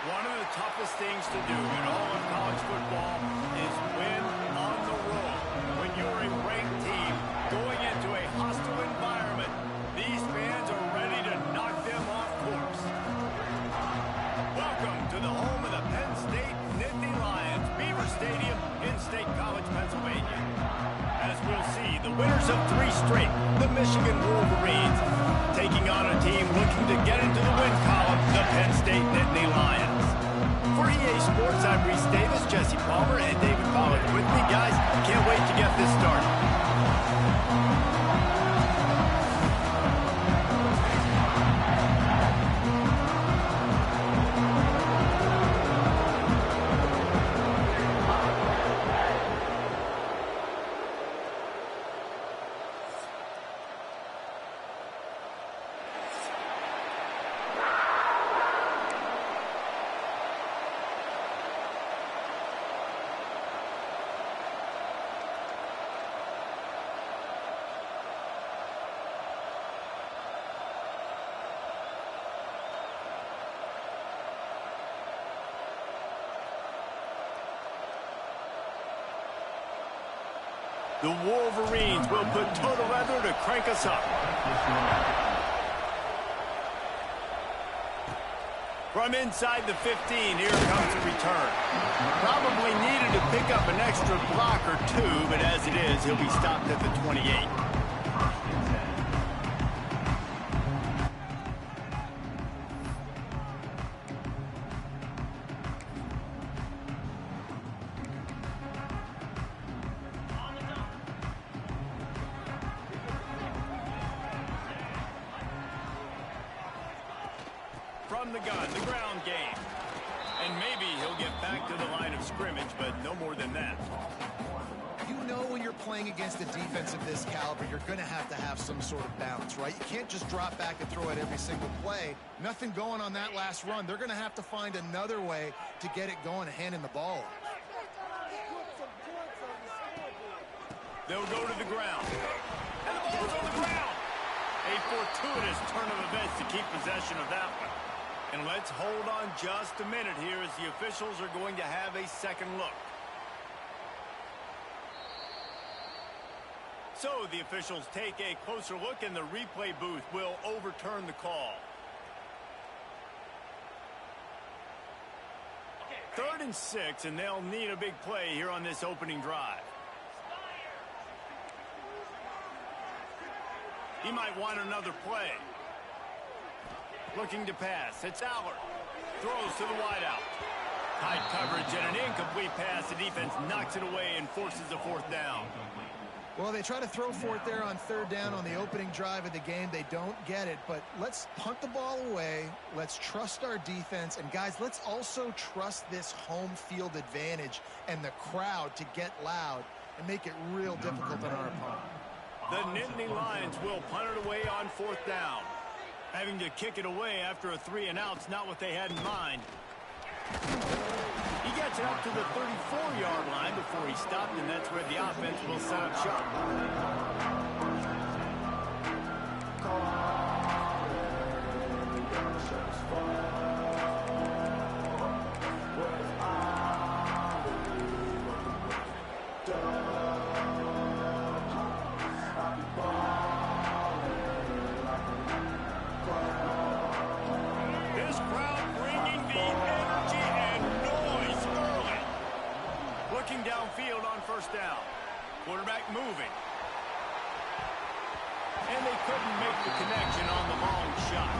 One of the toughest things to do in all of college football is win on the road. When you're a ranked team going into a hostile environment, these fans are ready to knock them off course. Welcome to the home of the Penn State Nittany Lions, Beaver Stadium in State College, Pennsylvania. As we'll see, the winners of 3 straight, the Michigan Wolverines, taking on a team looking to get into the win column, the Penn State Nittany Lions. For EA Sports, I'm Reese Davis, Jesse Palmer, and David Pollack with me. Guys, can't wait to get this started. The Wolverines will put total leather to crank us up. From inside the 15, here comes the return. Probably needed to pick up an extra block or 2, but as it is, he'll be stopped at the 28. From the gun, the ground game. And maybe he'll get back to the line of scrimmage, but no more than that. You know when you're playing against a defense of this caliber, you're going to have some sort of balance, right? You can't just drop back and throw it every single play. Nothing going on that last run. They're going to have to find another way to get it going and handing the ball off. They'll go to the ground. And the ball's on the ground. A fortuitous turn of events to keep possession of that one. And let's hold on just a minute here as the officials are going to have a second look. So the officials take a closer look and the replay booth will overturn the call. 3rd and 6, and they'll need a big play here on this opening drive. He might want another play. Looking to pass. It's Allard. Throws to the wideout. Tight coverage and an incomplete pass. The defense knocks it away and forces a 4th down. Well, they try to throw for it there on 3rd down on the opening drive of the game. They don't get it, but let's punt the ball away. Let's trust our defense. And, guys, let's also trust this home field advantage and the crowd to get loud and make it real difficult on our opponent. The Nittany Lions will punt it away on 4th down. Having to kick it away after a 3-and-out's not what they had in mind. He gets it up to the 34-yard line before he stopped, and that's where the offense will set up shop. Downfield on 1st down. Quarterback moving. And they couldn't make the connection on the long shot.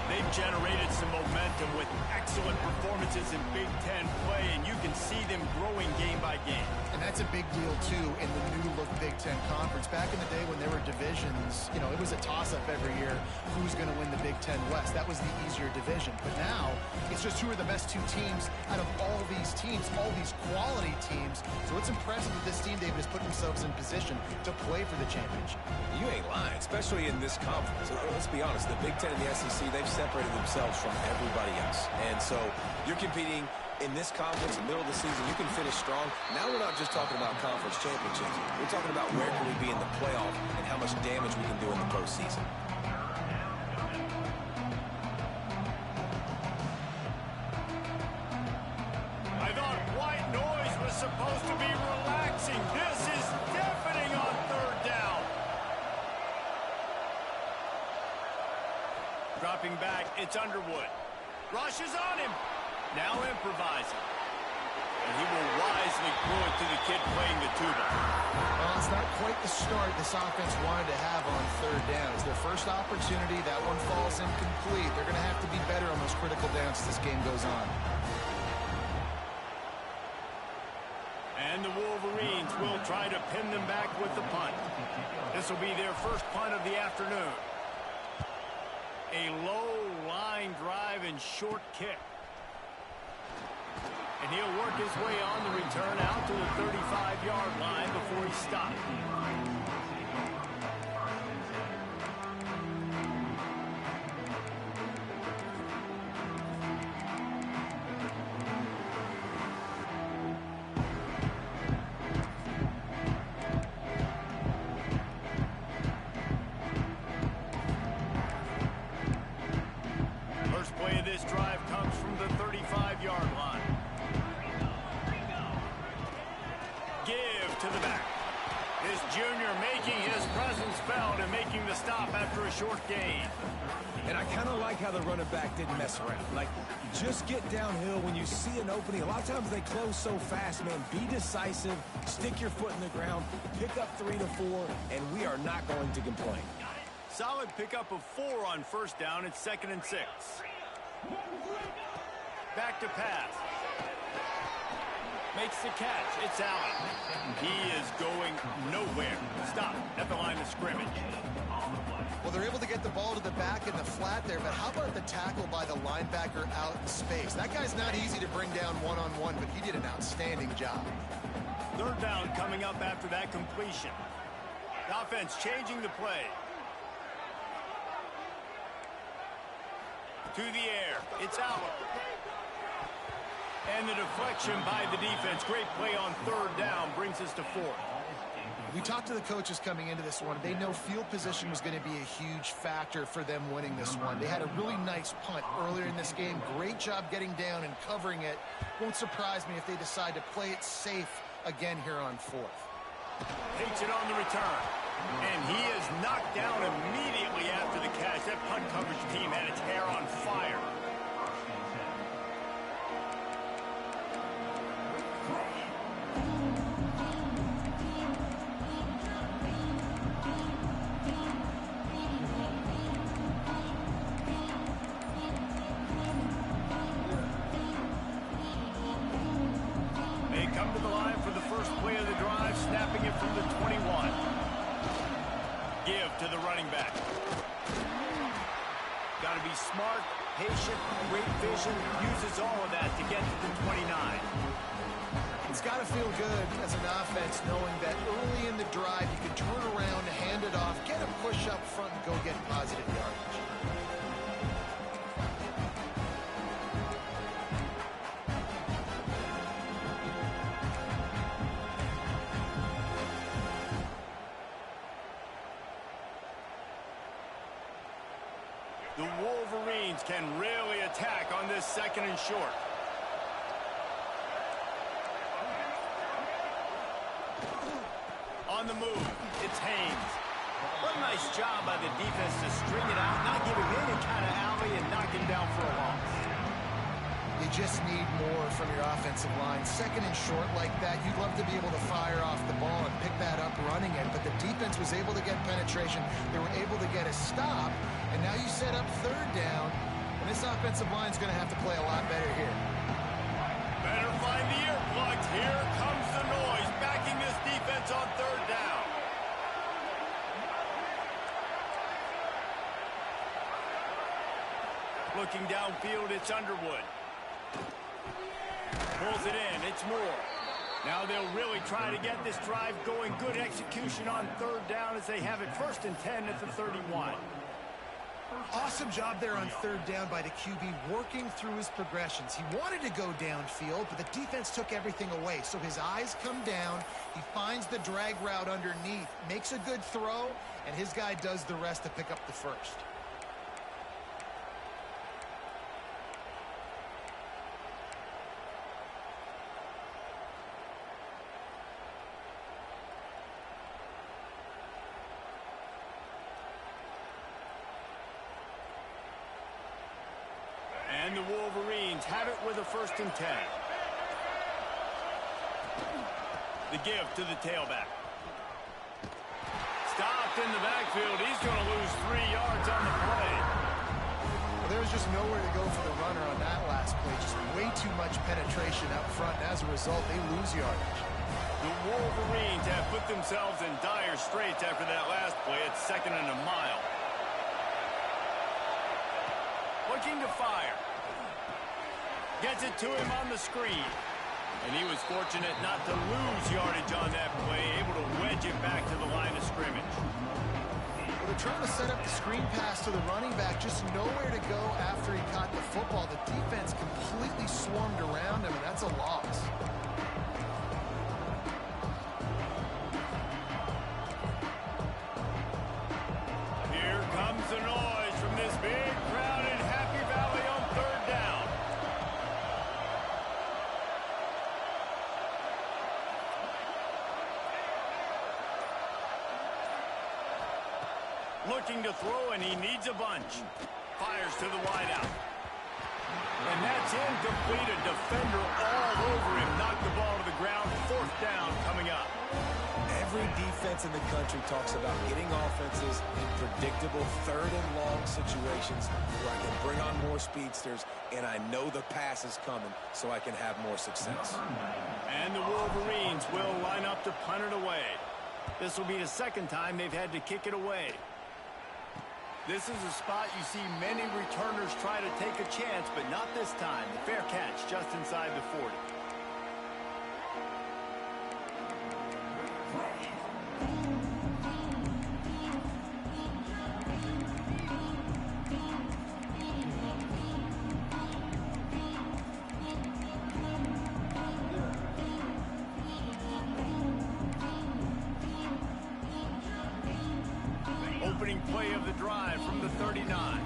They've generated some momentum with excellent performances in Big Ten play, and you can see them growing game by game. And that's a big deal, too, in the new-look Big Ten Conference. Back in the day when there were divisions, it was a toss-up every year. Who's going to win the Big Ten West? That was the easier division. But now, it's just who are the best 2 teams out of all these teams, all these quality teams. So it's impressive that this team, David, has put themselves in position to play for the championship. You ain't lying, especially in this conference. Let's be honest, the Big Ten and the SEC, they've separated themselves from everybody else. And so you're competing in this conference, in the middle of the season, you can finish strong. Now we're not just talking about conference championships. We're talking about where can we be in the playoff and how much damage we can do in the postseason. Dropping back, it's Underwood. Rushes on him. Now improvising. And he will wisely throw it to the kid playing the tuba. Well, it's not quite the start this offense wanted to have on third down. It's their first opportunity. That one falls incomplete. They're going to have to be better on those critical downs as this game goes on. And the Wolverines will try to pin them back with the punt. This will be their first punt of the afternoon. A low line drive and short kick. And he'll work his way on the return out to the 35-yard line before he stopped. First play of this drive comes from the 35-yard line. Give to the back. This junior making his presence felt and making the stop after a short gain. And I kind of like how the running back didn't mess around. Like, just get downhill when you see an opening. A lot of times they close so fast, man. Be decisive, stick your foot in the ground, pick up 3 to 4, and we are not going to complain. Solid pickup of 4 on first down. It's 2nd and 6. Back to pass. Makes the catch. It's Allen. He is going nowhere. Stop at the line of scrimmage. Well, they're able to get the ball to the back in the flat there, but how about the tackle by the linebacker out in space? That guy's not easy to bring down one-on-one, but he did an outstanding job. Third down coming up after that completion. The offense changing the play. To the air. It's Allen. And the deflection by the defense. Great play on third down brings us to 4th. We talked to the coaches coming into this one. They know field position was going to be a huge factor for them winning this one. They had a really nice punt earlier in this game. Great job getting down and covering it. Won't surprise me if they decide to play it safe again here on 4th. Takes it on the return. And he is knocked down immediately after the catch. That punt coverage team had its hair on fire. They come to the line for the first play of the drive, snapping it from the 21. Give to the running back. Got to be smart, patient, great vision, uses all of that to get to the 29. It's got to feel good as an offense knowing that early in the drive you can turn around, hand it off, get a push up front, and go get positive yardage. The Wolverines can really attack on this 2nd and short. On the move, it's Haynes. What a nice job by the defense to string it out, not give him any kind of alley and knock him down for a loss. You just need more from your offensive line. 2nd and short like that, you'd love to be able to fire off the ball and pick that up running it, but the defense was able to get penetration. They were able to get a stop, and now you set up 3rd down, and this offensive line is going to have to play a lot better here. Better find the earplugs. Here comes the noise, backing this defense on 3rd down. Looking downfield, it's Underwood. Pulls it in, it's Moore. Now they'll really try to get this drive going. Good execution on 3rd down as they have it 1st and 10 at the 31. Awesome job there on 3rd down by the QB, working through his progressions. He wanted to go downfield, but the defense took everything away. So his eyes come down, he finds the drag route underneath, makes a good throw, and his guy does the rest to pick up the 1st. the Wolverines have it with a 1st and 10. The give to the tailback. Stopped in the backfield. He's going to lose 3 yards on the play. Well, there was just nowhere to go for the runner on that last play. Just way too much penetration up front. And as a result, they lose yardage. The Wolverines have put themselves in dire straits after that last play. It's 2nd and a mile. Looking to fire. Gets it to him on the screen. And he was fortunate not to lose yardage on that play, able to wedge it back to the line of scrimmage. Well, they're trying to set up the screen pass to the running back, just nowhere to go after he caught the football. The defense completely swarmed around him, and that's a loss. Here comes the noise from this big crowd in Happy Valley on 3rd down. Looking to throw, and he needs a bunch. Fires to the wideout. And that's incomplete. A defender all over him. Knocked the ball to the ground. 4th down coming up. Every defense in the country talks about getting offenses in predictable 3rd and long situations where I can bring on more speedsters and I know the pass is coming so I can have more success. And the Wolverines will line up to punt it away. This will be the 2nd time they've had to kick it away. This is a spot you see many returners try to take a chance, but not this time. The fair catch just inside the 40. Opening play of the drive from the 39.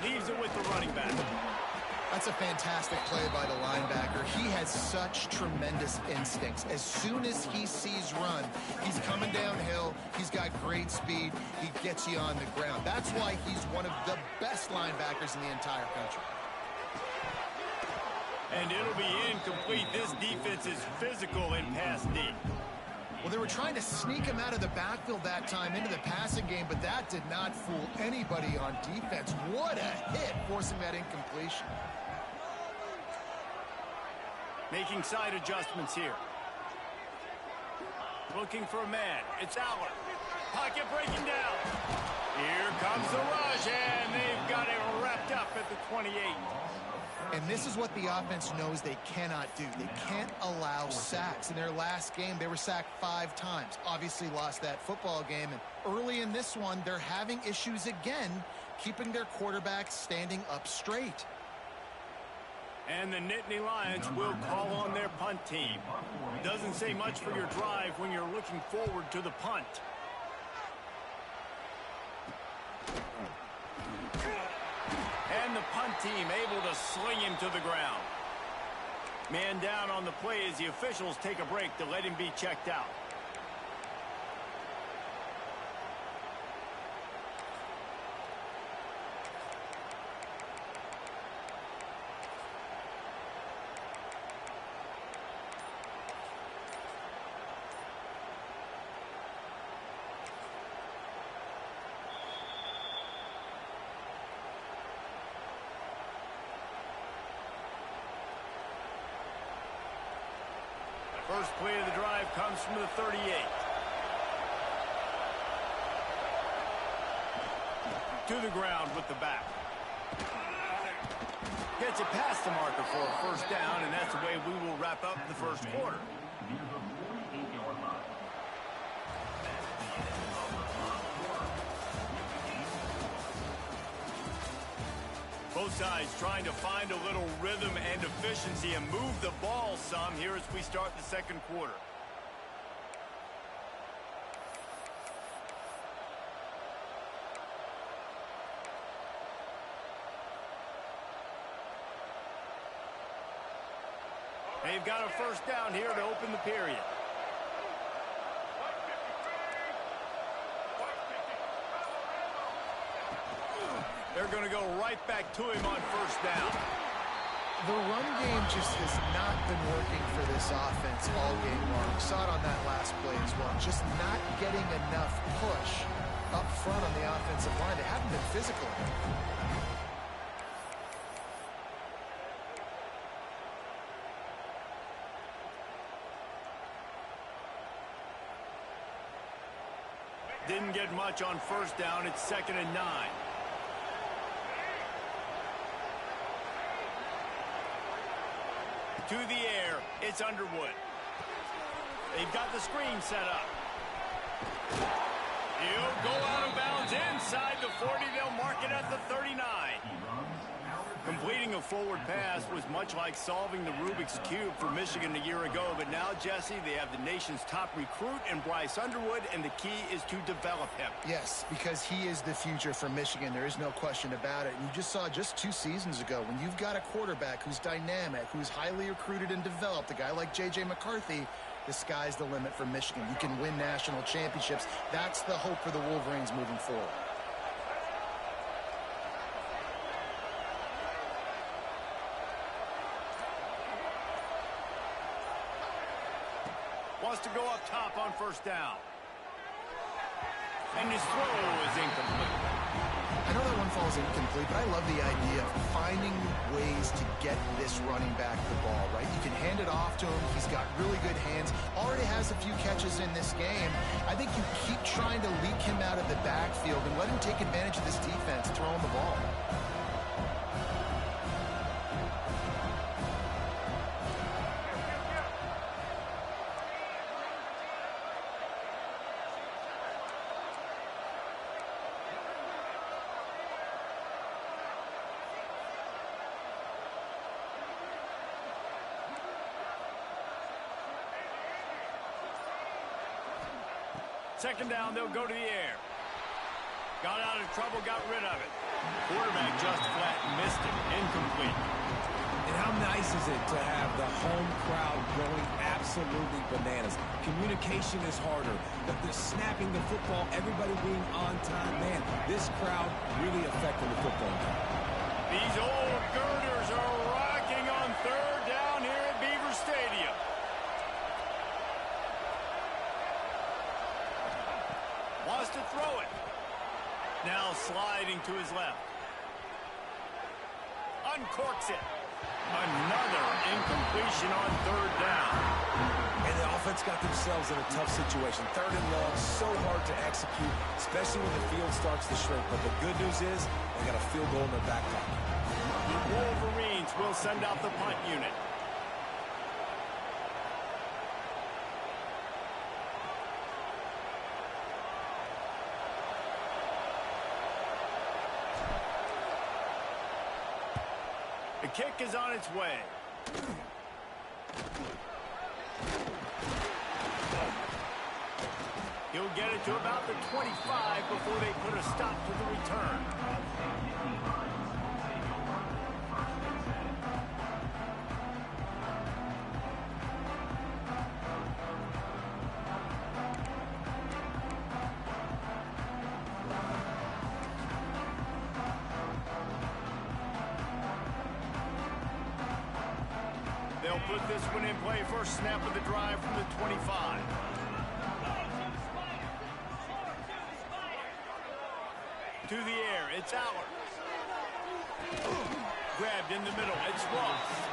Leaves it with the running back. That's a fantastic play by the linebacker. He has such tremendous instincts. As soon as he sees run, he's coming downhill. He's got great speed. He gets you on the ground. That's why he's one of the best linebackers in the entire country. And it'll be incomplete. This defense is physical in pass deep. Well, they were trying to sneak him out of the backfield that time into the passing game, but that did not fool anybody on defense. What a hit, forcing that incompletion. Making side adjustments here. Looking for a man. It's Aller. Pocket breaking down. Here comes the rush, and they've got it wrapped up at the 28. And this is what the offense knows they cannot do. They can't allow sacks. In their last game, they were sacked 5 times. Obviously lost that football game. And early in this one, they're having issues again, keeping their quarterback standing up straight. And the Nittany Lions will call on their punt team. Doesn't say much for your drive when you're looking forward to the punt. And the punt team able to sling him to the ground. Man down on the play as the officials take a break to let him be checked out. First play of the drive comes from the 38. To the ground with the back. Gets it past the marker for a 1st down, and that's the way we will wrap up the 1st quarter. Both sides trying to find a little rhythm and efficiency and move the ball some here as we start the 2nd quarter. They've got a 1st down here to open the period. they're going to go right back to him on first down. The run game just has not been working for this offense all game long. We saw it on that last play as well. Just not getting enough push up front on the offensive line. They haven't been physical enough. Didn't get much on first down. It's 2nd and 9. To the air, it's Underwood. They've got the screen set up. He'll go out of bounds inside the 40. They'll mark it at the 39. Completing a forward pass was much like solving the Rubik's Cube for Michigan a year ago. But now, Jesse, they have the nation's top recruit in Bryce Underwood, and the key is to develop him. Yes, because he is the future for Michigan. There is no question about it. And you just saw just 2 seasons ago, when you've got a quarterback who's dynamic, who's highly recruited and developed, a guy like J.J. McCarthy, the sky's the limit for Michigan. You can win national championships. That's the hope for the Wolverines moving forward. Wants to go up top on first down. And his throw is incomplete. I know that one falls incomplete, but I love the idea of finding ways to get this running back the ball, right? You can hand it off to him. He's got really good hands. Already has a few catches in this game. I think you keep trying to leak him out of the backfield and let him take advantage of this defense throwing the ball. Second down, they'll go to the air. Got out of trouble, got rid of it. Quarterback just flat missed it. Incomplete. And how nice is it to have the home crowd going absolutely bananas? Communication is harder. The snapping the football, everybody being on time. Man, this crowd really affecting the football game. These old girders are rocking on third down here at Beaver Stadium. Wants to throw it. Now sliding to his left. Uncorks it. Another incompletion on third down. And the offense got themselves in a tough situation. 3rd and long, so hard to execute, especially when the field starts to shrink. But the good news is they got a field goal in their back pocket. The Wolverines will send out the punt unit. The kick is on its way. He'll get it to about the 25 before they put a stop to the return. They'll put this one in play. First snap of the drive from the 25. To the air, it's Aller. Grabbed in the middle, it's Ross.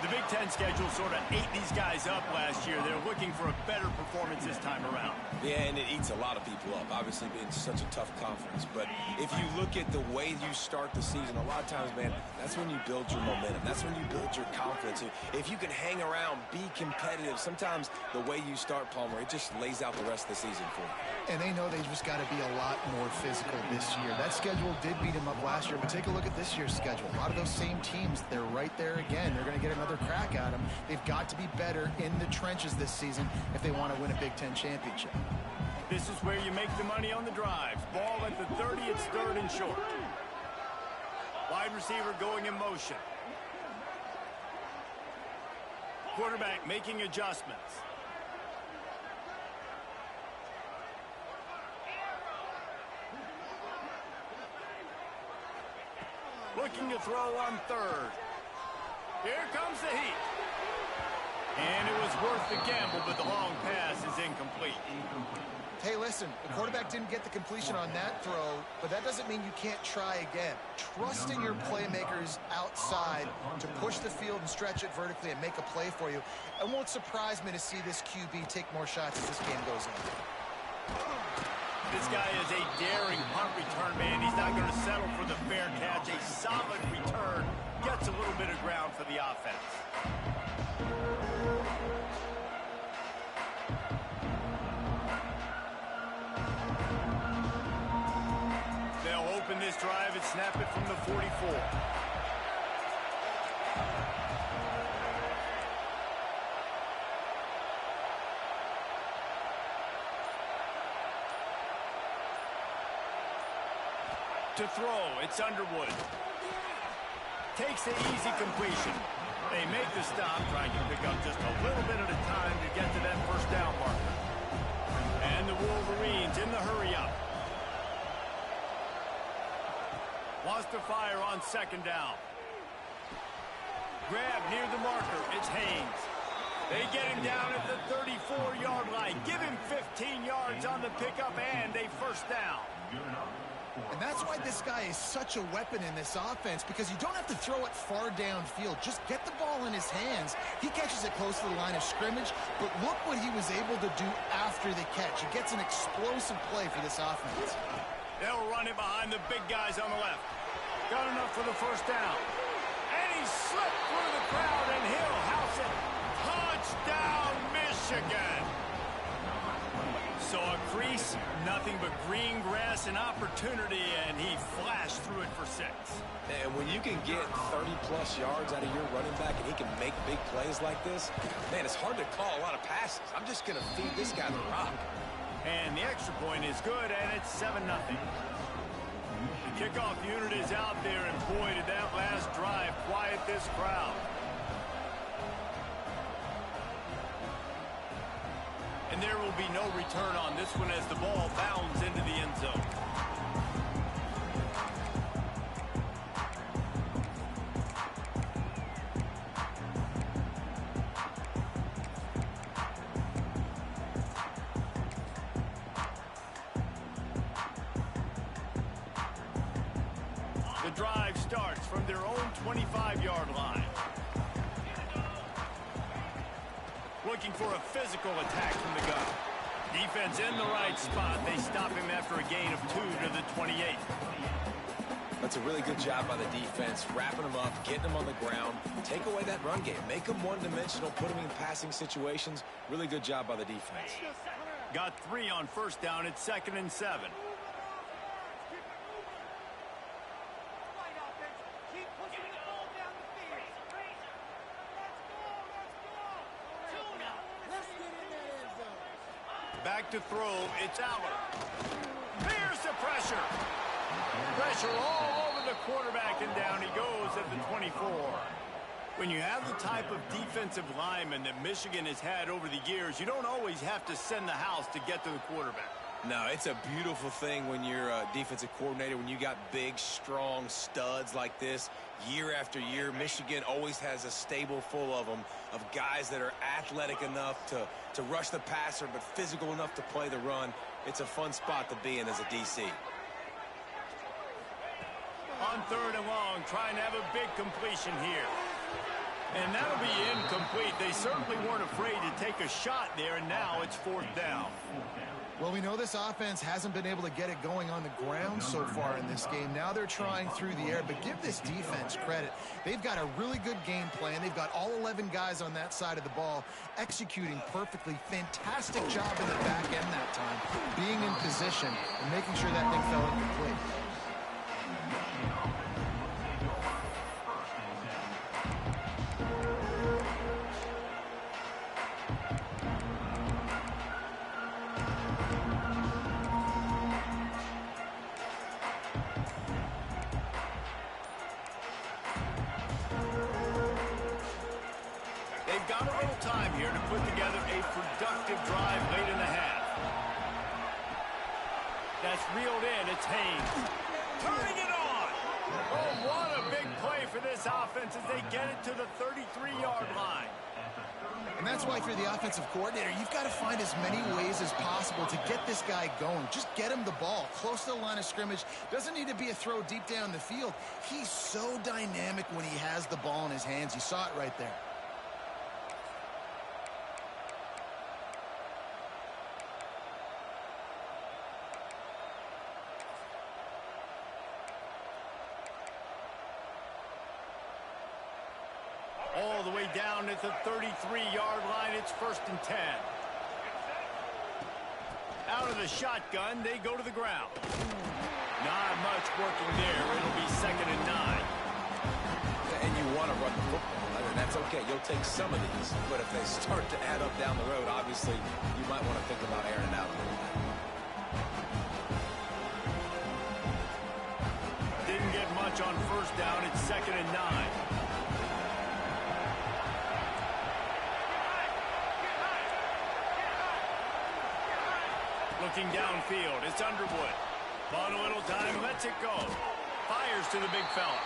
The Big Ten schedule sort of ate these guys up last year. They're looking for a better performance this time around. Yeah, and it eats a lot of people up, obviously being such a tough conference. But if you look at the way you start the season, a lot of times, man, that's when you build your momentum. That's when you build your confidence. If you can hang around, be competitive, sometimes the way you start, Palmer, it just lays out the rest of the season for you. And they know they just got to be a lot more physical this year. That schedule did beat them up last year, but take a look at this year's schedule. A lot of those same teams, they're right there again. They're going to get another crack at them. They've got to be better in the trenches this season if they want to win a Big Ten championship. This is where you make the money on the drives. Ball at the 30, it's 3rd and short. Wide receiver going in motion. Quarterback making adjustments. looking to throw on third. Here comes the heat. And it was worth the gamble, but the long pass is incomplete. Hey, listen, the quarterback didn't get the completion on that throw, but that doesn't mean you can't try again. Trust in your playmakers outside to push the field and stretch it vertically and make a play for you. It won't surprise me to see this QB take more shots as this game goes on. This guy is a daring punt return man. He's not going to settle for the fair catch. A solid return gets a little bit of ground for the offense. They'll open this drive and snap it from the 44. To throw, it's Underwood. Takes the easy completion. They make the stop, trying to pick up just a little bit at a time to get to that first down marker. And the Wolverines in the hurry-up. Wants to fire on second down. Grab near the marker. It's Haynes. They get him down at the 34-yard line. Give him 15 yards on the pickup and a first down. And that's why this guy is such a weapon in this offense, because you don't have to throw it far downfield. Just get the ball in his hands. He catches it close to the line of scrimmage, but look what he was able to do after the catch. He gets an explosive play for this offense. They'll run it behind the big guys on the left. Got enough for the first down. And he slipped through the crowd, and he'll house it. Touchdown, Michigan! So a crease, nothing but green grass and opportunity, and he flashed through it for 6. And when you can get 30-plus yards out of your running back and he can make big plays like this, man, it's hard to call a lot of passes. I'm just going to feed this guy the rock. And the extra point is good, and it's 7-0. The kickoff unit is out there, and boy, did that last drive quiet this crowd. And there will be no return on this one as the ball bounds into the end zone. The drive starts from their own 25-yard line. Looking for a physical attack from the gun. Defense in the right spot. They stop him after a gain of 2 to the 28. That's a really good job by the defense, wrapping them up, getting them on the ground, take away that run game, make them one-dimensional, put them in passing situations. Really good job by the defense. Got 3 on first down. It's 2nd and 7. Back to throw, it's Aller. Here's the pressure. Pressure all over the quarterback, and down he goes at the 24. When you have the type of defensive lineman that Michigan has had over the years, you don't always have to send the house to get to the quarterback. No, it's a beautiful thing when you're a defensive coordinator, when you got big, strong studs like this. Year after year, Michigan always has a stable full of them, of guys that are athletic enough to rush the passer, but physical enough to play the run. It's a fun spot to be in as a DC. On 3rd and long, trying to have a big completion here. And that'll be incomplete. They certainly weren't afraid to take a shot there, and now it's 4th down. Well, we know this offense hasn't been able to get it going on the ground so far in this game. Now they're trying through the air, but give this defense credit. They've got a really good game plan. They've got all 11 guys on that side of the ball executing perfectly. Fantastic job in the back end that time, being in position and making sure that thing fell incomplete. They've got a little time here to put together a productive drive late in the half. That's reeled in. It's Haynes. Turning it on. Oh, what a big play for this offense as they get it to the 33-yard line. And that's why if you're the offensive coordinator, you've got to find as many ways as possible to get this guy going. Just get him the ball close to the line of scrimmage. Doesn't need to be a throw deep down the field. He's so dynamic when he has the ball in his hands. You saw it right there. All the way down at the 33-yard line, it's 1st and 10. Out of the shotgun, they go to the ground. Not much working there. It'll be 2nd and 9. And you want to run the football, and that's okay. You'll take some of these, but if they start to add up down the road, obviously, you might want to think about airing it out a little bit. Didn't get much on 1st down. It's 2nd and 9. Looking downfield, it's Underwood. Bought a little time, lets it go. Fires to the big fella.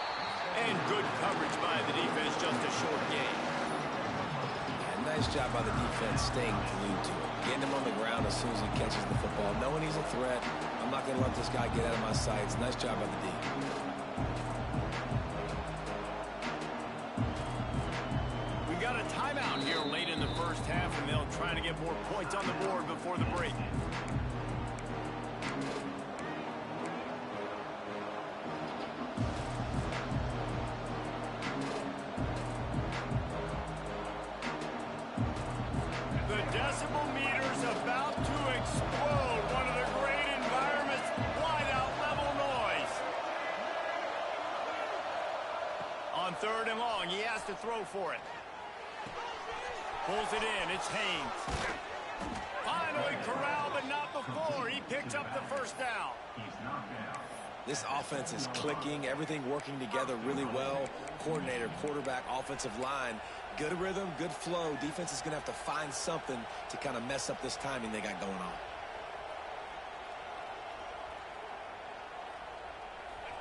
And good coverage by the defense, just a short gain. Yeah, nice job by the defense staying glued to it. Getting him on the ground as soon as he catches the football. Knowing he's a threat, I'm not going to let this guy get out of my sights. Nice job by the D. We got a timeout here late in the 1st half, and they'll try to get more points on the board before the break. About to explode. One of the great environments. Wide out level noise. On 3rd and long, he has to throw for it. Pulls it in. It's Haynes. Finally corralled, but not before. He picks up the 1st down. This offense is clicking. Everything working together really well. Coordinator, quarterback, offensive line. Good rhythm, good flow. Defense is going to have to find something to kind of mess up this timing they got going on.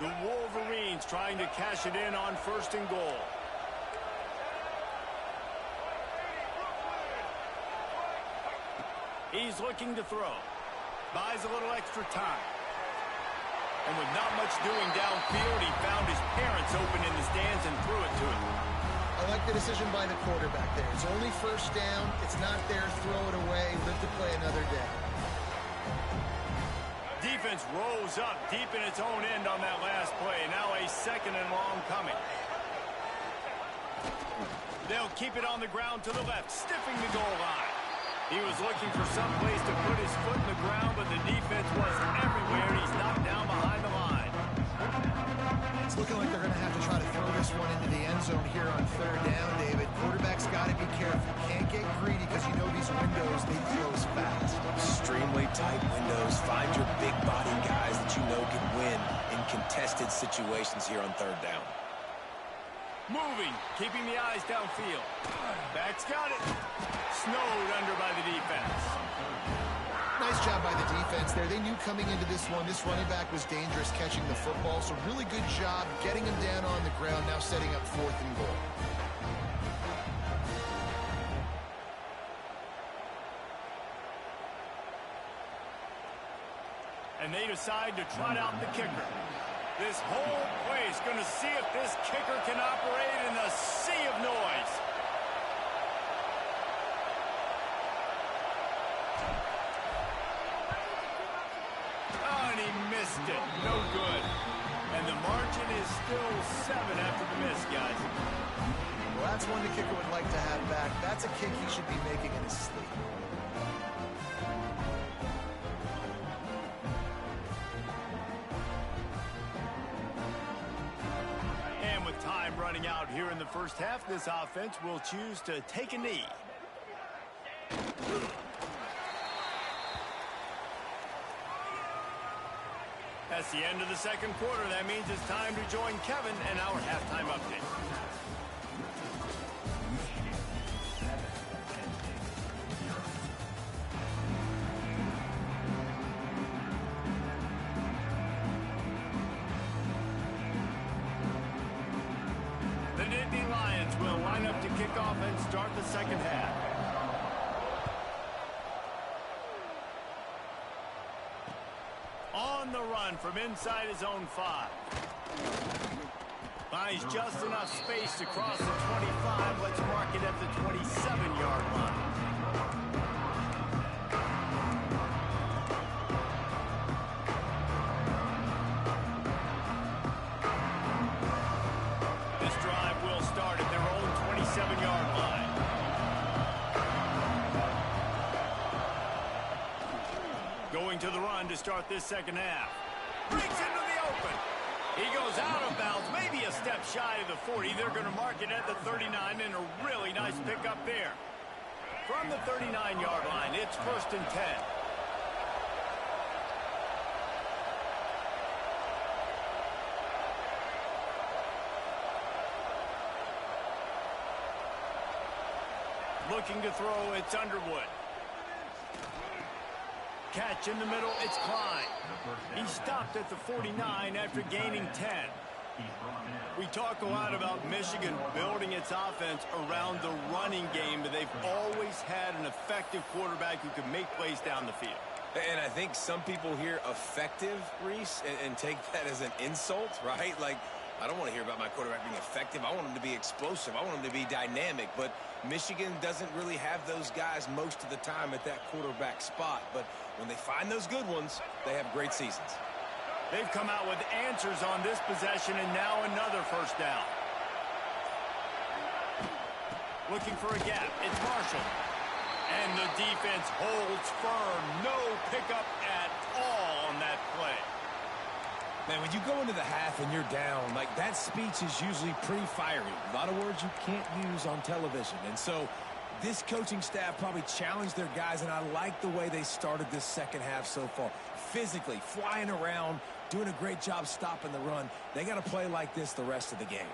The Wolverines trying to cash it in on 1st and goal. He's looking to throw. Buys a little extra time. And with not much doing downfield, he found his parents open in the stands and threw it to him. I like the decision by the quarterback there. It's only 1st down. It's not there. Throw it away. Live to play another day. Defense rose up deep in its own end on that last play. Now a 2nd and long coming. They'll keep it on the ground to the left, stiffing the goal line. He was looking for some place to put his foot in the ground, but the defense was everywhere. He's knocked down behind the line. It's looking like they're going to have to try to throw this one into the end zone here on 3rd down, David. Quarterback's got to be careful. Can't get greedy because you know these windows, they close fast. Extremely tight windows. Find your big body guys that you know can win in contested situations here on 3rd down. Moving, keeping the eyes downfield. Back's got it. Snowed under by the defense. Nice job by the defense there. They knew coming into this one, this running back was dangerous catching the football, so really good job getting him down on the ground, now setting up 4th and goal. And they decide to trot out the kicker. This whole place going to see if this kicker can operate in the sea of noise. Oh, and he missed it. No good. And the margin is still 7 after the miss, guys. Well, that's one the kicker would like to have back. That's a kick he should be making in his sleep. And with time running out here in the 1st half, this offense will choose to take a knee. That's the end of the 2nd quarter. That means it's time to join Kevin and our halftime update. start the second half. On the run from inside his own 5. Finds just enough space to cross the 25. Let's mark it at the 27-yard line. This drive will start at their own 27-yard line. Going to the run to start this second half. Breaks into the open. He goes out of bounds, maybe a step shy of the 40. They're going to mark it at the 39, and a really nice pickup there. From the 39-yard line, it's 1st and 10. Looking to throw, it's Underwood. Catch in the middle, it's Klein. He stopped at the 49 after gaining 10. We talk a lot about Michigan building its offense around the running game, but they've always had an effective quarterback who can make plays down the field. And I think some people hear effective, Reese, and take that as an insult, right? Like, I don't want to hear about my quarterback being effective. I want him to be explosive. I want him to be dynamic. But Michigan doesn't really have those guys most of the time at that quarterback spot. But when they find those good ones, they have great seasons. They've come out with answers on this possession, and now another first down. Looking for a gap. It's Marshall. And the defense holds firm. No pickup at all on that play. Man, when you go into the half and you're down, like, that speech is usually pretty fiery. A lot of words you can't use on television. And so this coaching staff probably challenged their guys, and I like the way they started this second half so far. Physically, flying around, doing a great job stopping the run. They got to play like this the rest of the game.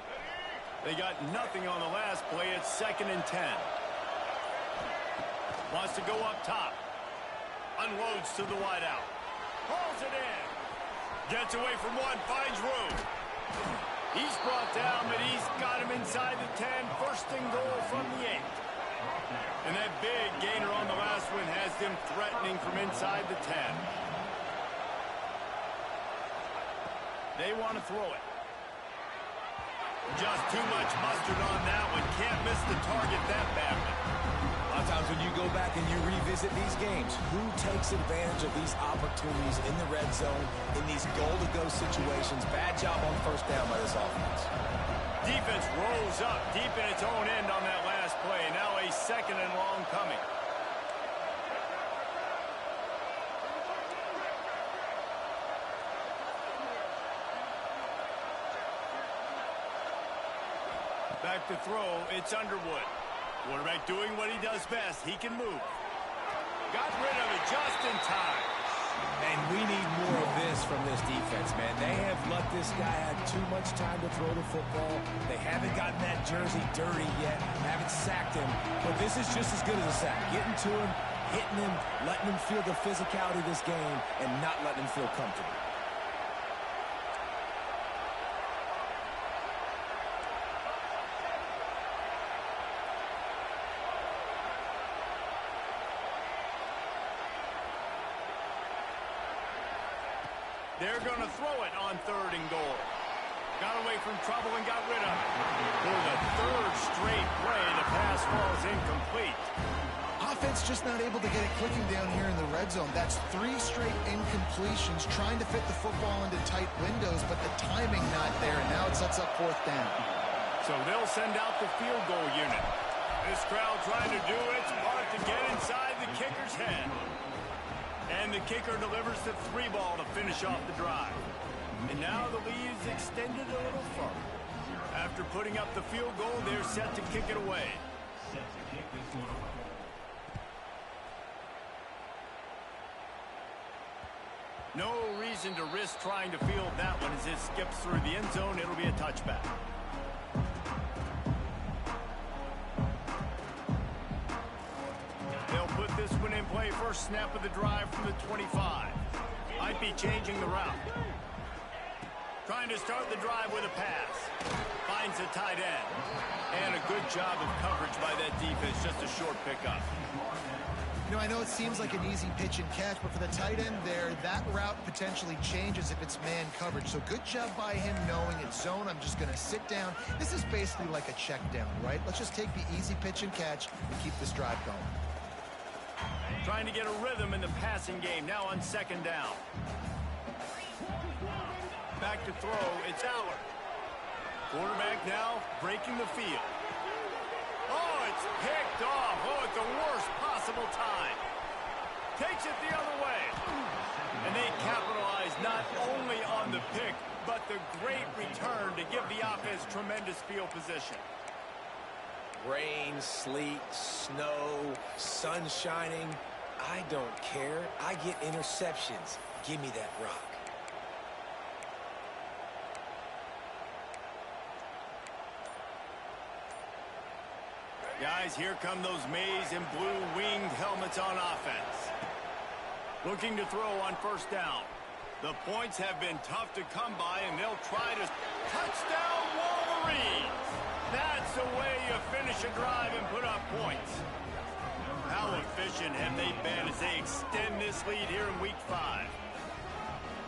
They got nothing on the last play. It's 2nd and 10. Wants to go up top. Unloads to the wideout. Hauls it in. Gets away from one, finds room. He's brought down, but he's got him inside the 10. 1st and goal from the 8. And that big gainer on the last one has them threatening from inside the 10. They want to throw it. Just too much mustard on that one. Can't miss the target that badly. A lot of times when you go back and you revisit these games, who takes advantage of these opportunities in the red zone, in these goal-to-go situations? Bad job on 1st down by this offense. Defense rolls up deep in its own end on that last play. Now a 2nd and long coming. Back to throw, it's Underwood. Quarterback doing what he does best. He can move. Got rid of it just in time. And we need more of this from this defense, man. They have let this guy have too much time to throw the football. They haven't gotten that jersey dirty yet, haven't sacked him. But this is just as good as a sack. Getting to him, hitting him, letting him feel the physicality of this game, and not letting him feel comfortable. They're going to throw it on 3rd and goal. Got away from trouble and got rid of it. For the 3rd straight play, the pass falls incomplete. Offense just not able to get it clicking down here in the red zone. That's 3 straight incompletions, trying to fit the football into tight windows, but the timing not there, and now it sets up 4th down. So they'll send out the field goal unit. This crowd trying to do its part to get inside the kicker's head. And the kicker delivers the 3 ball to finish off the drive. And now the lead is extended a little further. After putting up the field goal, they're set to kick it away. No reason to risk trying to field that one as it skips through the end zone. It'll be a touchback. They'll put this one in play. First snap of the drive from the 25. Might be changing the route. Trying to start the drive with a pass. Finds the tight end. And a good job of coverage by that defense. Just a short pickup. You know, I know it seems like an easy pitch and catch, but for the tight end there, that route potentially changes if it's man coverage. So good job by him knowing it's zone. I'm just going to sit down. This is basically like a check down, right? Let's just take the easy pitch and catch and keep this drive going. Trying to get a rhythm in the passing game. Now on second down. Back to throw. It's Aller. Quarterback now breaking the field. Oh, it's picked off. Oh, at the worst possible time. Takes it the other way. And they capitalize not only on the pick, but the great return to give the offense tremendous field position. Rain, sleet, snow, sun shining. I don't care. I get interceptions. Give me that rock. Guys, here come those maize and blue winged helmets on offense. Looking to throw on first down. The points have been tough to come by, and they'll try to touchdown Wolverines. That's the way you finish a drive and put up points. How efficient have they been as they extend this lead here in week 5?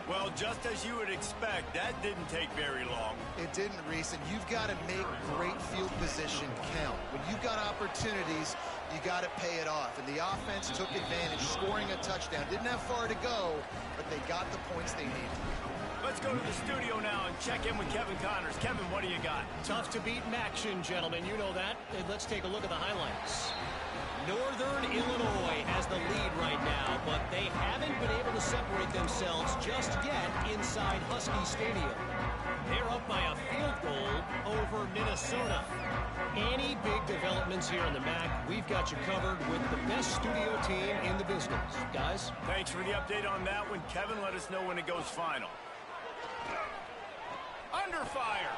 Well, just as you would expect, that didn't take very long. It didn't, Reese, and you've got to make great field position count. When you've got opportunities, you got to pay it off. And the offense took advantage, scoring a touchdown. Didn't have far to go, but they got the points they needed. Let's go to the studio now and check in with Kevin Connors. Kevin, what do you got? Tough to beat action, gentlemen. You know that. And let's take a look at the highlights. Northern Illinois has the lead right now, but they haven't been able to separate themselves just yet inside Husky Stadium. They're up by a field goal over Minnesota. Any big developments here in the MAC, we've got you covered with the best studio team in the business. Guys? Thanks for the update on that one. Kevin, let us know when it goes final. Under fire.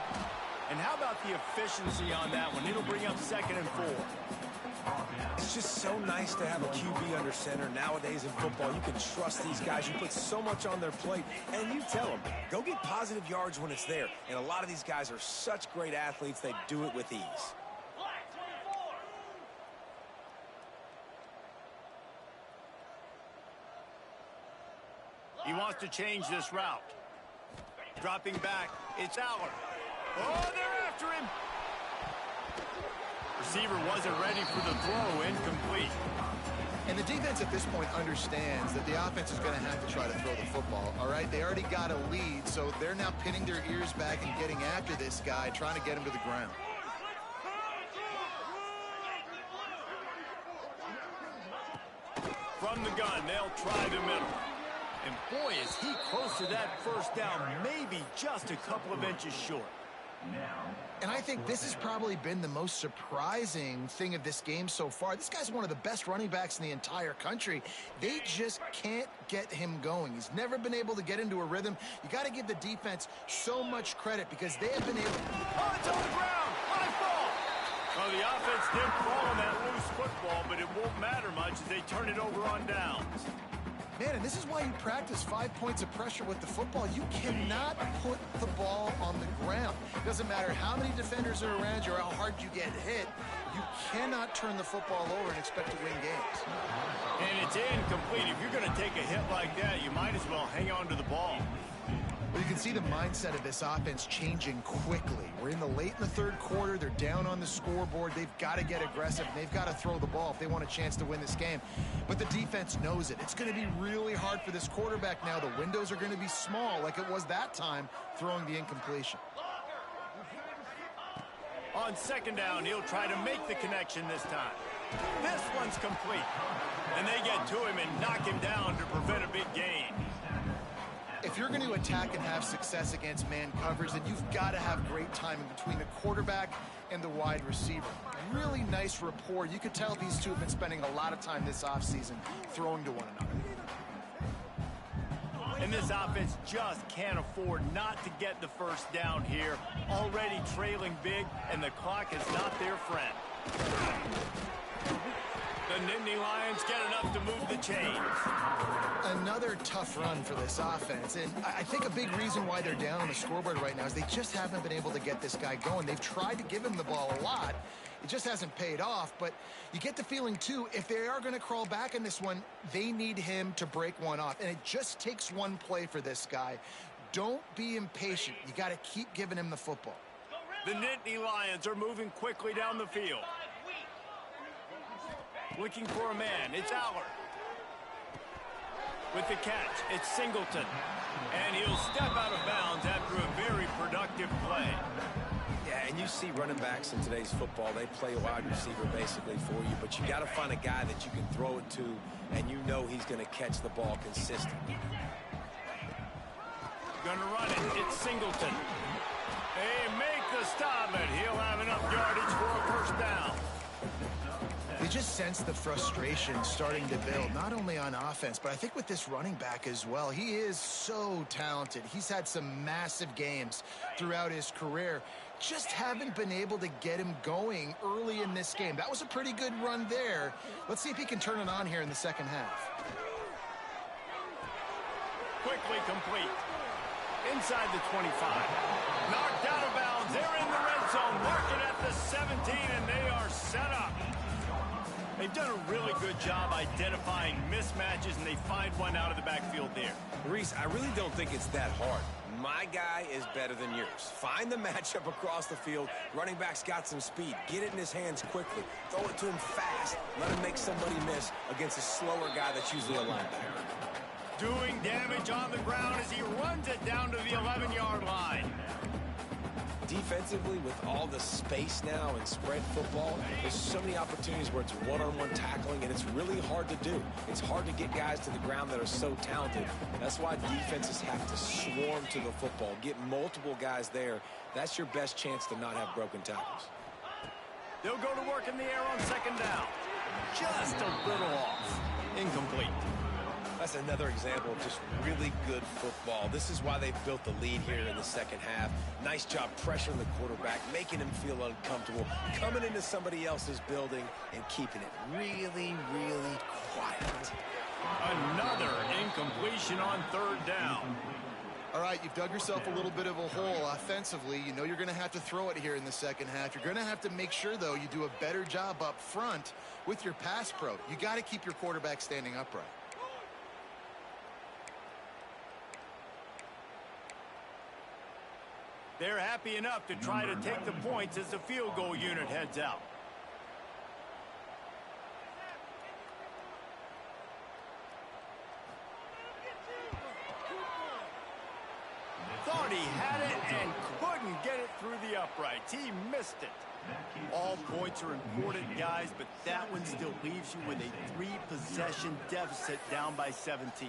And how about the efficiency on that one? It'll bring up 2nd and 4. It's just so nice to have a QB under center. Nowadays in football, you can trust these guys. You put so much on their plate, and you tell them, go get positive yards when it's there. And a lot of these guys are such great athletes, they do it with ease. He wants to change this route. Dropping back, it's Aller. Oh, they're after him. Receiver wasn't ready for the throw, incomplete. And the defense at this point understands that the offense is going to have to try to throw the football, all right? They already got a lead, so they're now pinning their ears back and getting after this guy, trying to get him to the ground. From the gun, they'll try the middle. And boy, is he close to that first down, maybe just a couple of inches short. And I think this has probably been the most surprising thing of this game so far. This guy's one of the best running backs in the entire country. They just can't get him going. He's never been able to get into a rhythm. You got to give the defense so much credit because they have been able... Oh, it's on the ground! High ball! Well, the offense did fall on that loose football, but it won't matter much as they turn it over on downs. Man, and this is why you practice 5 points of pressure with the football. You cannot put the ball on the ground. It doesn't matter how many defenders are around you or how hard you get hit. You cannot turn the football over and expect to win games. And it's incomplete. If you're going to take a hit like that, you might as well hang on to the ball. Well, you can see the mindset of this offense changing quickly. We're in the late in the 3rd quarter. They're down on the scoreboard. They've got to get aggressive. They've got to throw the ball if they want a chance to win this game. But the defense knows it. It's going to be really hard for this quarterback now. The windows are going to be small like it was that time throwing the incompletion. On 2nd down, he'll try to make the connection this time. This one's complete. And they get to him and knock him down to prevent a big gain. If you're going to attack and have success against man coverage, then you've got to have great timing between the quarterback and the wide receiver. Really nice rapport. You could tell these two have been spending a lot of time this offseason throwing to one another. And this offense just can't afford not to get the first down here. Already trailing big, and the clock is not their friend. The Nittany Lions get enough to move the chains. Another another tough run for this offense, and I think a big reason why they're down on the scoreboard right now is they just haven't been able to get this guy going. They've tried to give him the ball a lot. It just hasn't paid off, but you get the feeling, too, if they are going to crawl back in this one, they need him to break one off, and it just takes one play for this guy. Don't be impatient. You got to keep giving him the football. The Nittany Lions are moving quickly down the field. Looking for a man, it's Aller. With the catch, it's Singleton. And he'll step out of bounds after a very productive play. Yeah, and you see running backs in today's football, they play wide receiver basically for you, but you got to find a guy that you can throw it to, and you know he's going to catch the ball consistently. Gonna run it, it's Singleton. They make the stop, and he'll have enough yardage for a first down. They just sense the frustration starting to build, not only on offense, but I think with this running back as well. He is so talented. He's had some massive games throughout his career. Just haven't been able to get him going early in this game. That was a pretty good run there. Let's see if he can turn it on here in the second half. Quickly complete. Inside the 25. Knocked out of bounds. They're in the red zone. Marking at the 17, and they are set up. They've done a really good job identifying mismatches, and they find one out of the backfield there. Reese, I really don't think it's that hard. My guy is better than yours. Find the matchup across the field. Running back's got some speed. Get it in his hands quickly. Throw it to him fast. Let him make somebody miss against a slower guy that's usually a linebacker. Doing damage on the ground as he runs it down to the 11-yard line. Defensively, with all the space now and spread football, there's so many opportunities where it's one-on-one tackling, and it's really hard to do. It's hard to get guys to the ground that are so talented. That's why defenses have to swarm to the football, get multiple guys there. That's your best chance to not have broken tackles. They'll go to work in the air on second down. Just a little off. Incomplete. That's another example of just really good football. This is why they've built the lead here in the second half. Nice job pressuring the quarterback, making him feel uncomfortable, coming into somebody else's building and keeping it really, really quiet. Another incompletion on third down. All right, you've dug yourself a little bit of a hole offensively. You know you're going to have to throw it here in the second half. You're going to have to make sure, though, you do a better job up front with your pass pro. You got to keep your quarterback standing upright. They're happy enough to try to take the points as the field goal unit heads out. Thought he had it and couldn't get it through the uprights. He missed it. All points are important, guys, but that one still leaves you with a 3-possession deficit down by 17.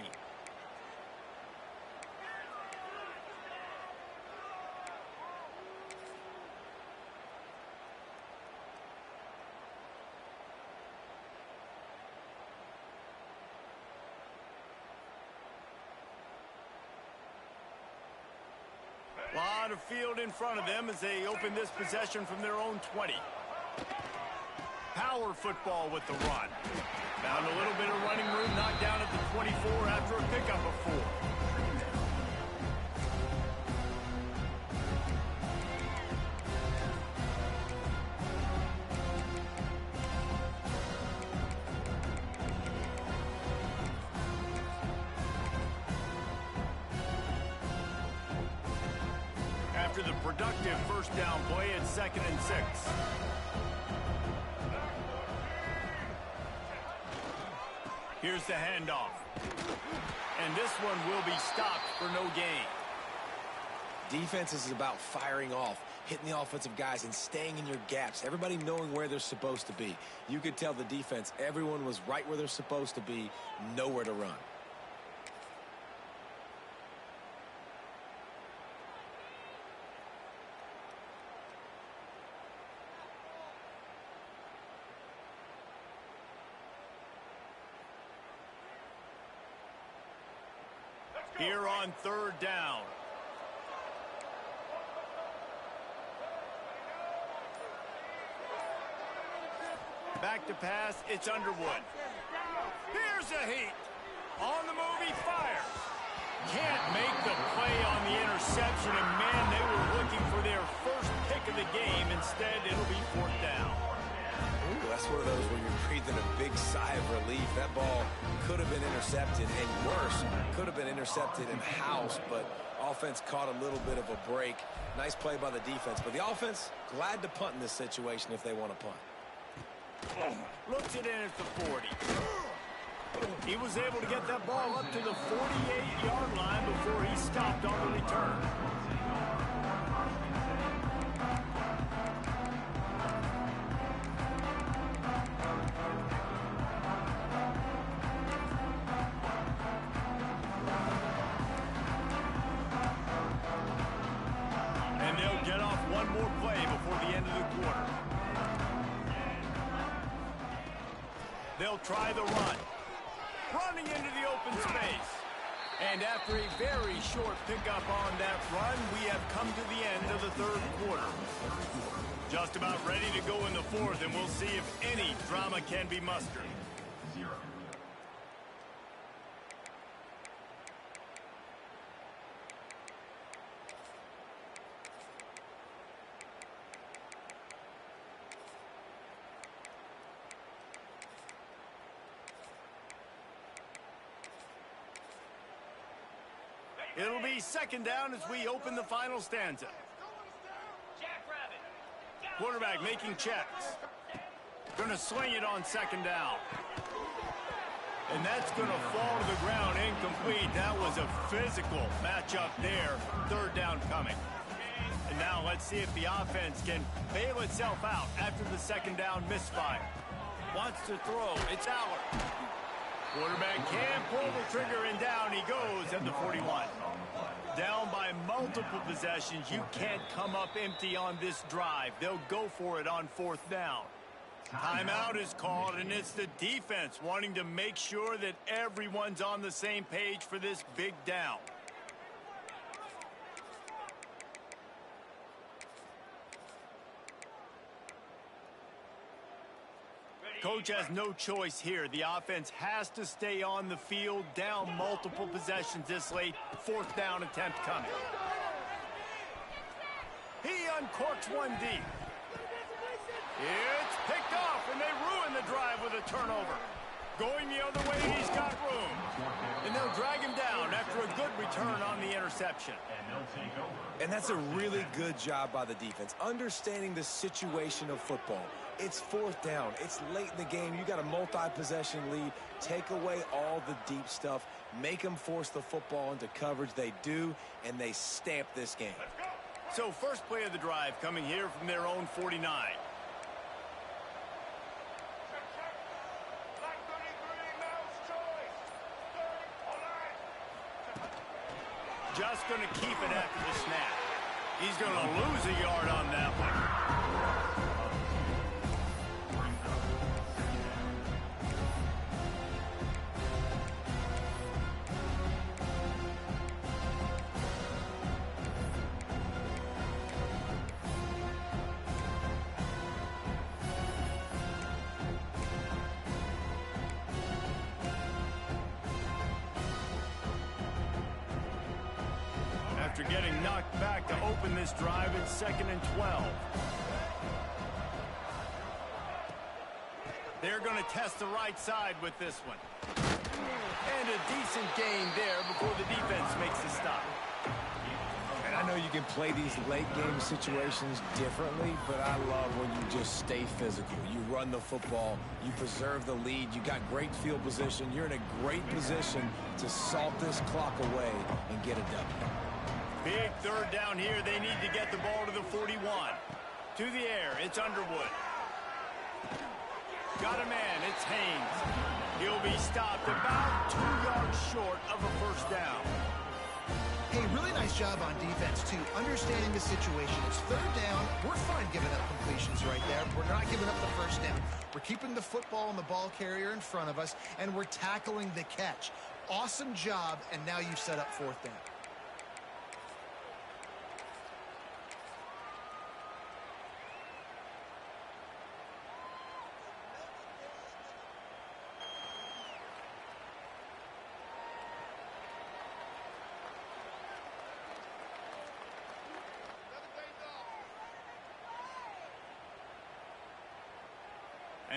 A lot of field in front of them as they open this possession from their own 20. Power football with the run. Found a little bit of running room, knocked down at the 24 after a pickup of 4. After the productive first down play, it's 2nd and 6. Here's the handoff. And this one will be stopped for no gain. Defense is about firing off, hitting the offensive guys and staying in your gaps. Everybody knowing where they're supposed to be. You could tell the defense, everyone was right where they're supposed to be, nowhere to run. Here on third down. Back to pass, it's Underwood. Here's a heat. On the move, he fires. Can't make the play on the interception, and man, they were looking for their first pick of the game. Instead, it'll be 4th down. Ooh, that's one of those where you're breathing a big sigh of relief. That ball could have been intercepted, and worse, could have been intercepted in house, but offense caught a little bit of a break. Nice play by the defense, but the offense glad to punt in this situation if they want to punt. Looks it in at the 40. He was able to get that ball up to the 48-yard line before he stopped on the return. And they'll get off one more play before the end of the quarter. They'll try the run. Running into the open space. And after a very short pickup on that run, we have come to the end of the 3rd quarter. Just about ready to go in the 4th, and we'll see if any drama can be mustered. It'll be 2nd down as we open the final stanza. Quarterback making checks. Going to swing it on 2nd down. And that's going to fall to the ground incomplete. That was a physical matchup there. 3rd down coming. And now let's see if the offense can bail itself out after the 2nd down misfire. Wants to throw. It's Aller. Quarterback can pull the trigger, and down he goes at the 41. Down by multiple possessions. You can't come up empty on this drive. They'll go for it on 4th down. Timeout is called, and it's the defense wanting to make sure that everyone's on the same page for this big down. Coach has no choice here. The offense has to stay on the field, down multiple possessions this late. 4th down attempt coming. He uncorks one deep. It's picked off, and they ruin the drive with a turnover. Going the other way, he's got room. And they'll drag him down after a good return on the interception. And that's a really good job by the defense, understanding the situation of football. It's 4th down. It's late in the game. You got a multi-possession lead. Take away all the deep stuff. Make them force the football into coverage. They do, and they stamp this game. So first play of the drive coming here from their own 49. Just going to keep it after the snap. He's going to lose a yard on that one. After getting knocked back to open this drive, it's 2nd and 12. They're going to test the right side with this one. And a decent gain there before the defense makes the stop. And I know you can play these late game situations differently, but I love when you just stay physical. You run the football, you preserve the lead, you got great field position, you're in a great position to salt this clock away and get a W. Big 3rd down here. They need to get the ball to the 41. To the air, it's Underwood. Got a man, it's Haynes. He'll be stopped about 2 yards short of a 1st down. Hey, really nice job on defense, too, understanding the situation. It's 3rd down. We're fine giving up completions right there. We're not giving up the 1st down. We're keeping the football and the ball carrier in front of us, and we're tackling the catch. Awesome job, and now you've set up 4th down.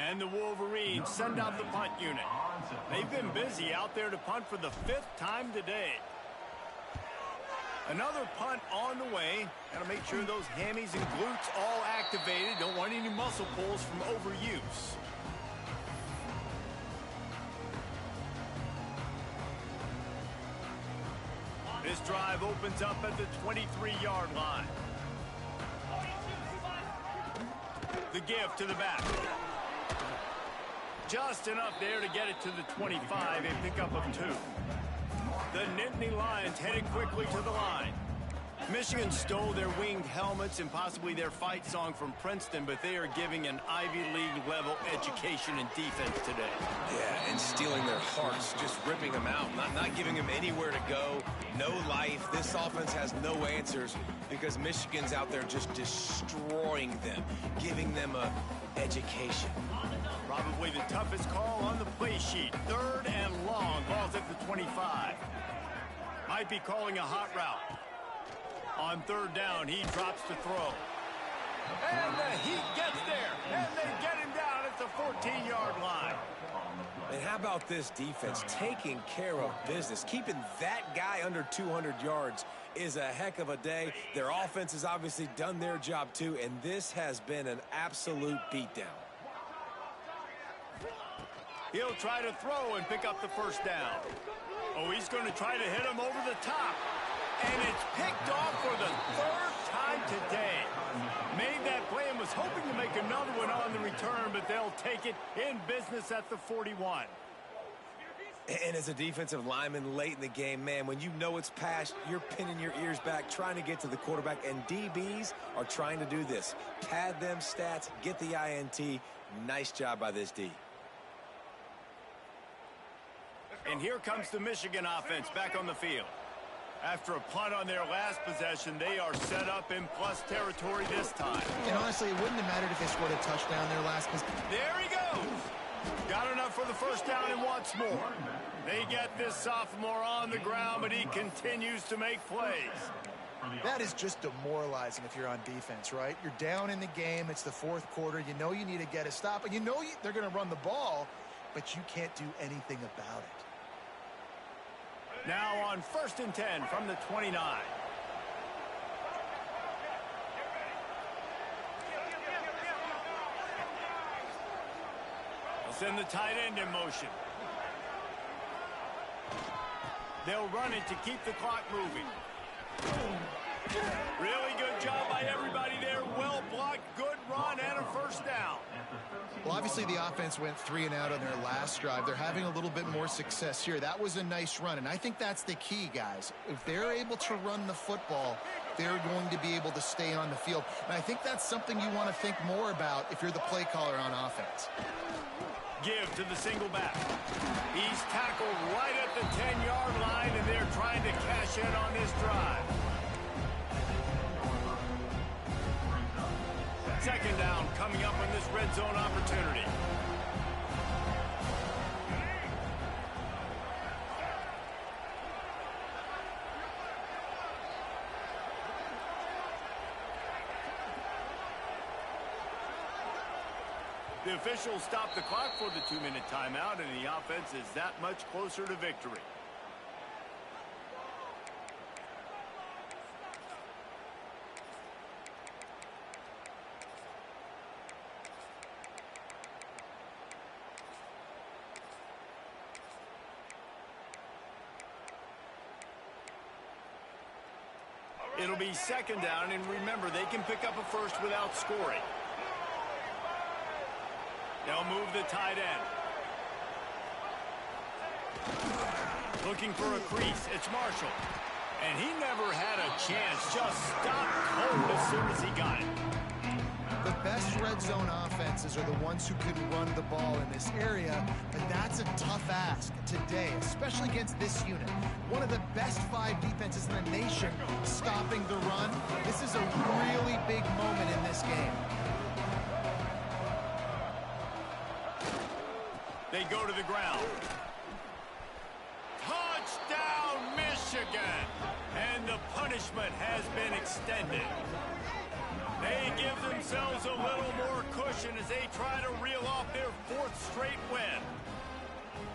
And the Wolverines send out the punt unit. They've been busy out there to punt for the 5th time today. Another punt on the way. Got to make sure those hammies and glutes all activated. Don't want any muscle pulls from overuse. This drive opens up at the 23-yard line. The give to the back. Just enough there to get it to the 25, a pickup of 2. The Nittany Lions headed quickly to the line. Michigan stole their winged helmets and possibly their fight song from Princeton, but they are giving an Ivy League level education and defense today. Yeah, and stealing their hearts, just ripping them out, not giving them anywhere to go, no life. This offense has no answers because Michigan's out there just destroying them, giving them a education. Probably the toughest call on the play sheet. 3rd and long, ball's at the 25. Might be calling a hot route. On 3rd down, he drops to throw. And the Heat gets there, and they get him down at the 14-yard line. And how about this defense taking care of business? Keeping that guy under 200 yards is a heck of a day. Their offense has obviously done their job too, and this has been an absolute beatdown. He'll try to throw and pick up the 1st down. Oh, he's going to try to hit him over the top. And it's picked off for the 3rd time today. Made that play and was hoping to make another one on the return, but they'll take it in business at the 41. And as a defensive lineman late in the game, man, when you know it's past, you're pinning your ears back, trying to get to the quarterback, and DBs are trying to do this. Pad them stats, get the INT. Nice job by this D. And here comes the Michigan offense back on the field. After a punt on their last possession, they are set up in plus territory this time. And honestly, it wouldn't have mattered if they scored a touchdown their last possession. There he goes. Got enough for the 1st down and wants more. They get this sophomore on the ground, but he continues to make plays. That is just demoralizing if you're on defense, right? You're down in the game. It's the 4th quarter. You know you need to get a stop, and you know they're going to run the ball, but you can't do anything about it. Now on 1st and 10 from the 29. They'll send the tight end in motion. They'll run it to keep the clock moving. Really good job by everybody there. Well blocked, good run, and a 1st down. Well, obviously the offense went 3 and out on their last drive. They're having a little bit more success here. That was a nice run, and I think that's the key, guys. If they're able to run the football, they're going to be able to stay on the field. And I think that's something you want to think more about if you're the play caller on offense. Give to the single back. He's tackled right at the 10-yard line, and they're trying to cash in on this drive. 2nd down coming up on this red zone opportunity. The officials stop the clock for the 2-minute timeout, and the offense is that much closer to victory. It'll be 2nd down, and remember, they can pick up a 1st without scoring. They'll move the tight end. Looking for a crease. It's Marshall. And he never had a chance. Just stopped cold as soon as he got it. The best red zone offenses are the ones who can run the ball in this area, but that's a tough ask today, especially against this unit. One of the best 5 defenses in the nation stopping the run. This is a really big moment in this game. They go to the ground. Touchdown, Michigan! And the punishment has been extended. They give themselves a little more cushion as they try to reel off their 4th straight win.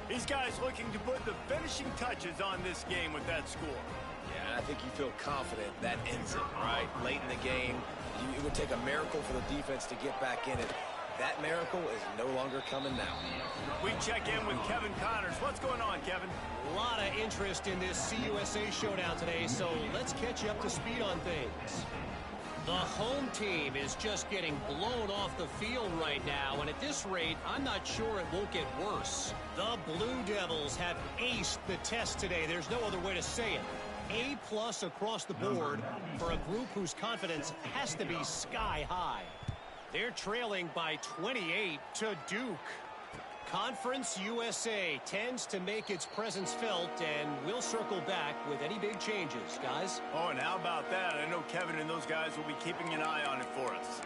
These guys looking to put the finishing touches on this game with that score. Yeah, I think you feel confident that ends it, right? Late in the game, it would take a miracle for the defense to get back in it. That miracle is no longer coming now. We check in with Kevin Connors. What's going on, Kevin? A lot of interest in this CUSA showdown today, so let's catch you up to speed on things. The home team is just getting blown off the field right now, and at this rate, I'm not sure it won't get worse. The Blue Devils have aced the test today. There's no other way to say it. A+ across the board for a group whose confidence has to be sky high. They're trailing by 28 to Duke. Conference USA tends to make its presence felt, and we'll circle back with any big changes, guys. Oh, and how about that? I know Kevin and those guys will be keeping an eye on it for us.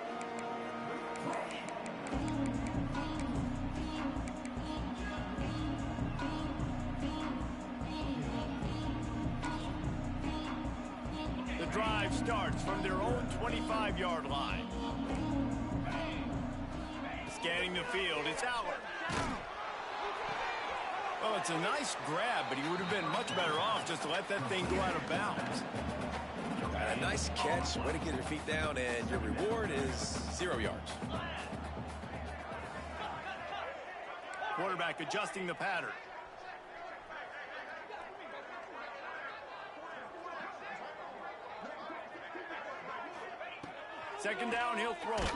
The drive starts from their own 25-yard line. Scanning the field, it's Aller. Well, it's a nice grab, but he would have been much better off just to let that thing go out of bounds. A nice catch, way to get your feet down, and your reward is 0 yards. Quarterback adjusting the pattern. Second down, he'll throw it.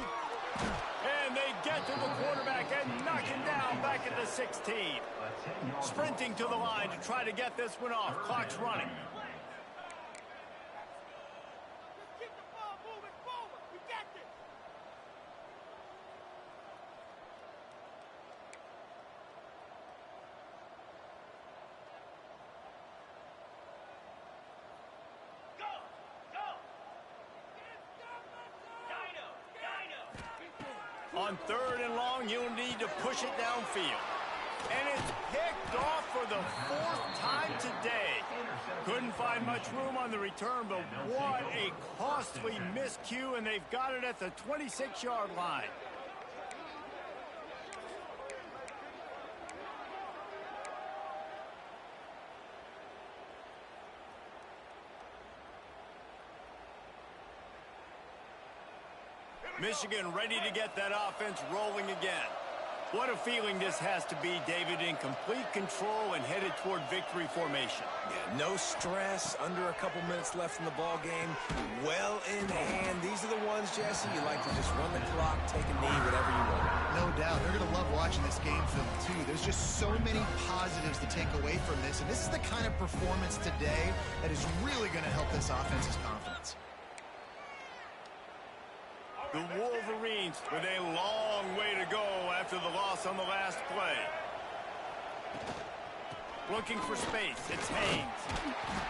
And they get to the quarterback and knock him down back at the 16. Sprinting to the line to try to get this one off. Clock's running. Keep the ball moving forward. We got this. On 3rd and long, you'll need to push it downfield. And it's picked off for the 4th time today. Couldn't find much room on the return, but what a costly miscue, and they've got it at the 26-yard line. Michigan ready to get that offense rolling again. What a feeling this has to be, David, in complete control and headed toward victory formation. Yeah, no stress, under a couple minutes left in the ball game, well in hand. These are the ones, Jesse, you like to just run the clock, take a knee, whatever you want. No doubt. They're going to love watching this game film, too. There's just so many positives to take away from this, and this is the kind of performance today that is really going to help this offense's confidence. The Wolverines with a long way to go after the loss on the last play. Looking for space, it's Haynes.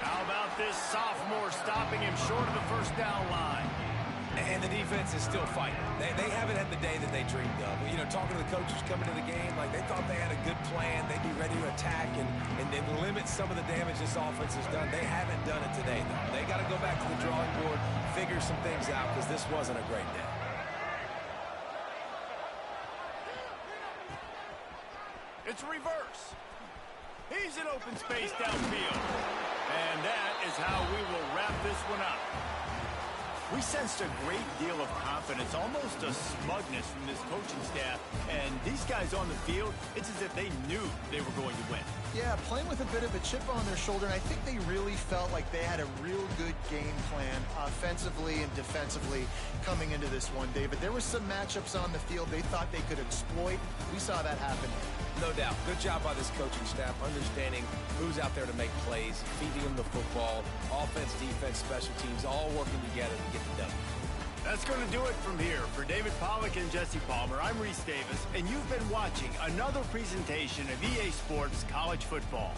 How about this sophomore stopping him short of the 1st down line? And the defense is still fighting. They haven't had the day that they dreamed of. You know, talking to the coaches coming to the game, like they thought they had a good plan. They'd be ready to attack and limit some of the damage this offense has done. They haven't done it today, though. They got to go back to the drawing board, figure some things out, because this wasn't a great day. It's reverse. He's in open space downfield. And that is how we will wrap this one up. We sensed a great deal of confidence, almost a smugness from this coaching staff. And these guys on the field, it's as if they knew they were going to win. Yeah, playing with a bit of a chip on their shoulder, and I think they really felt like they had a real good game plan offensively and defensively coming into this one, David. There were some matchups on the field they thought they could exploit. We saw that happen. No doubt. Good job by this coaching staff, understanding who's out there to make plays, feeding them the football, offense, defense, special teams, all working together to get the W. That's going to do it from here. For David Pollack and Jesse Palmer, I'm Reese Davis, and you've been watching another presentation of EA Sports College Football.